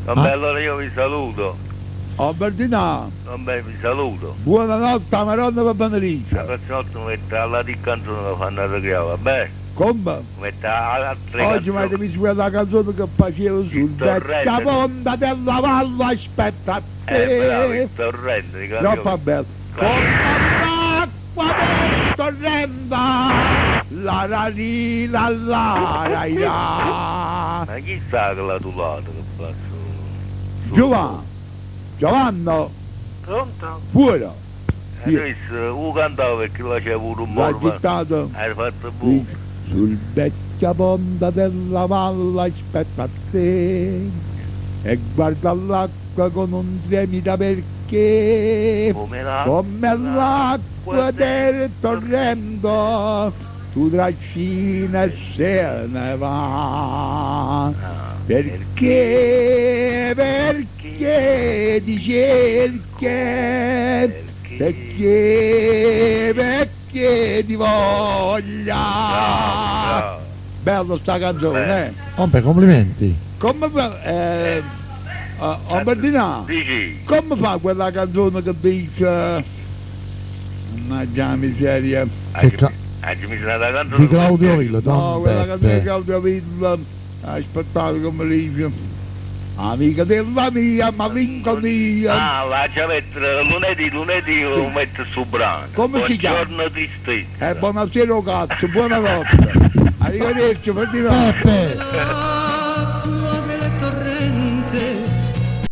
Vabbè, allora io vi saluto. Albertina, Vabbè, vi saluto. buonanotte, Maronna per La Benediccia. prossima volta mi mette alla di canzone che fanno arregliare, vabbè? Come? Mi mette altre Oggi mi avete canzoni. visto quella canzone che facevo sul torrente. vecchia ponda della valle, aspetta a Bravo, te. il torrente, di Troppo bello. Con l'acqua del torrente, la rarina, la raia. Ma chi sa che l'ha tulato che fa su? Giovanni, Pronto? buono. Adesso, cantavo perché faceva pure un L'ha morbo. gittato Hai fatto buono. sul vecchia ponda della valle, aspetta a te. E guarda l'acqua con un tremita perché Come l'acqua del torrente tu trascina e se ne va. Perché dice perché ti voglia. Bravo. Bello sta canzone, Compe, complimenti. Come fa, Albertina, Dici? come fa quella canzone che dice, mannaggia miseria, Oggi mi sono dato canzone. Di Claudio Villo, no, Don quella canzone di Peppe. Claudio Villa, aspettate come dice, amica della mia, malinconia, Lascia mettere lunedì lo metto su brano. Come si chiama? Buongiorno tristezza. buonasera cazzo, buonanotte, arrivederci, per di là. Peppe!